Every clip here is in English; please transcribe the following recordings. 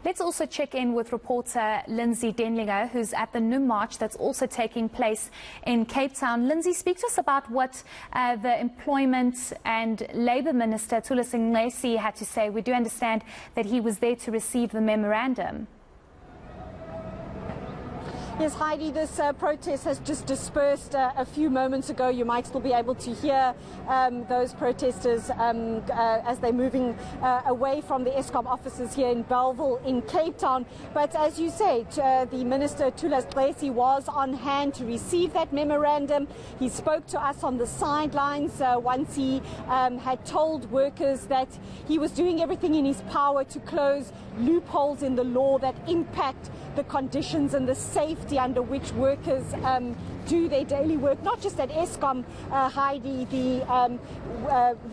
Let's also check in with reporter Lindsay Denlinger, who's at the NUM March that's also taking place in Cape Town. Lindsay, speak to us about what the Employment and Labour Minister, Thulasing Nxesi, had to say. We do understand that he was there to receive the memorandum. Yes, Heidi, this protest has just dispersed a few moments ago. You might still be able to hear those protesters as they're moving away from the Eskom offices here in Bellville in Cape Town. But as you say, the Minister Thulasing Nxesi was on hand to receive that memorandum. He spoke to us on the sidelines once he had told workers that he was doing everything in his power to close loopholes in the law that impact the conditions and the safety under which workers do their daily work, not just at Eskom, Heidi. The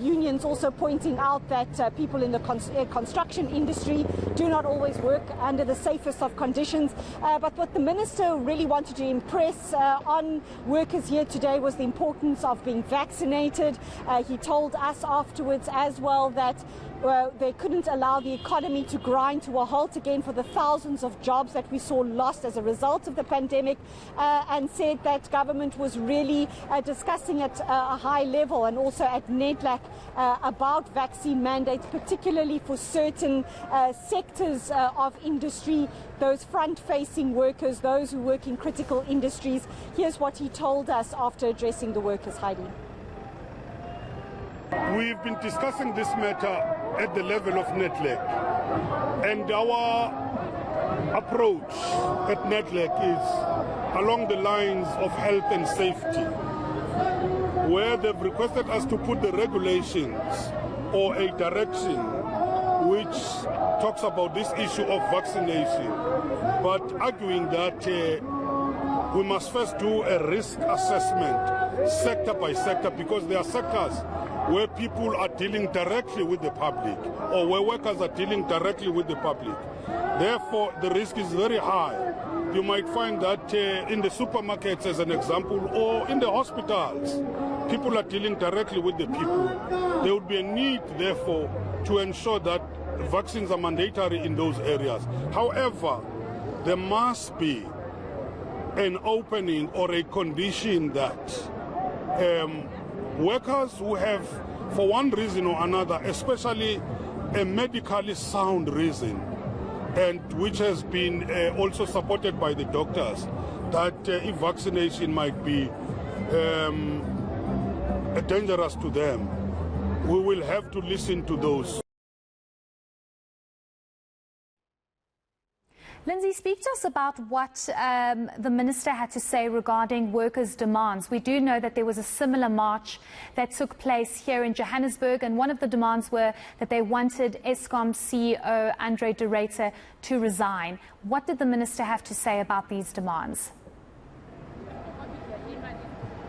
unions also pointing out that people in the construction industry do not always work under the safest of conditions. But what the minister really wanted to impress on workers here today was the importance of being vaccinated. He told us afterwards as well that they couldn't allow the economy to grind to a halt again for the thousands of jobs that we saw lost as a result of the pandemic, and said that government was really discussing at a high level and also at NEDLAC about vaccine mandates, particularly for certain sectors of industry, those front-facing workers, those who work in critical industries. Here's what he told us after addressing the workers, Heidi. We've been discussing this matter at the level of NEDLAC, and our approach at NEDLAC is along the lines of health and safety, where they've requested us to put the regulations or a direction which talks about this issue of vaccination, but arguing that we must first do a risk assessment sector by sector, because there are sectors where people are dealing directly with the public or where workers are dealing directly with the public. Therefore, the risk is very high. You might find that in the supermarkets, as an example, or in the hospitals, people are dealing directly with the people. There would be a need, therefore, to ensure that vaccines are mandatory in those areas. However, there must be an opening or a condition that workers who have, for one reason or another, especially a medically sound reason, and which has been also supported by the doctors, that if vaccination might be dangerous to them, we will have to listen to those. Lindsay, speak to us about what the minister had to say regarding workers' demands. We do know that there was a similar march that took place here in Johannesburg, and one of the demands were that they wanted Eskom CEO Ruyter to resign. What did the minister have to say about these demands?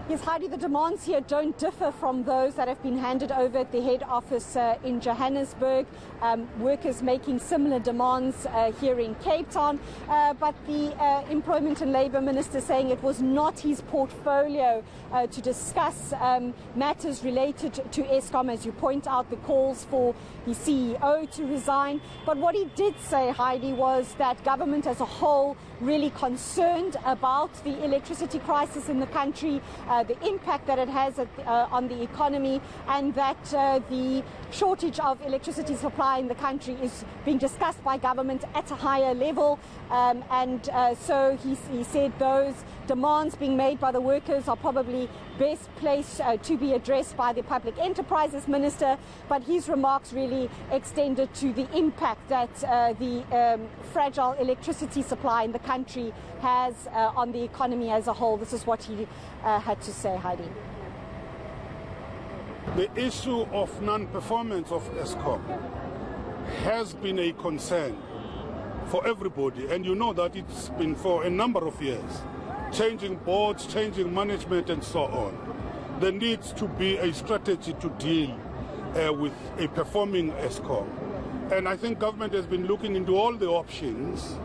Yes, Heidi, the demands here don't differ from those that have been handed over at the head office in Johannesburg. Workers making similar demands here in Cape Town, but the Employment and Labour Minister saying it was not his portfolio to discuss matters related to Eskom, as you point out, the calls for the CEO to resign. But what he did say, Heidi, was that government as a whole really concerned about the electricity crisis in the country, the impact that it has on the economy, and that the shortage of electricity supply in the country is being discussed by government at a higher level. So he said those demands being made by the workers are probably best placed to be addressed by the Public Enterprises Minister, but his remarks really extended to the impact that the fragile electricity supply in the country has on the economy as a whole. This is what he had to say, Heidi. The issue of non-performance of Eskom has been a concern for everybody, and you know that it's been for a number of years. Changing boards, changing management, and so on. There needs to be a strategy to deal with a performing Eskom. And I think government has been looking into all the options,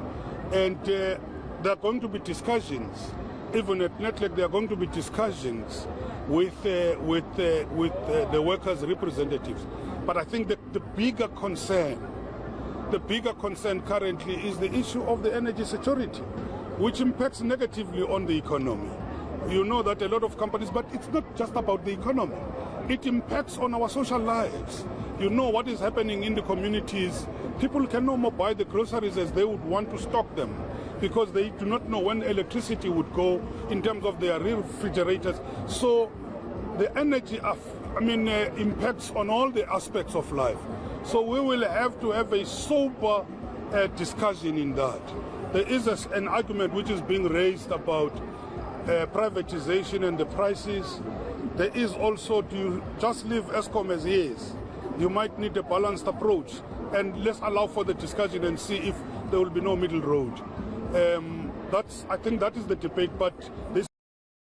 and there are going to be discussions. Even at NEDLAC, there are going to be discussions with the workers' representatives. But I think that the bigger concern the bigger concern currently is the issue of the energy security, which impacts negatively on the economy. You know that a lot of companies, but it's not just about the economy. It impacts on our social lives. You know what is happening in the communities. People can no more buy the groceries as they would want to stock them because they do not know when electricity would go in terms of their refrigerators. So the energy impacts on all the aspects of life. So we will have to have a sober discussion in that. There is an argument which is being raised about privatization and the prices. There is also, do you just leave Eskom as is? You might need a balanced approach. And let's allow for the discussion and see if there will be no middle road. I think that is the debate, but there's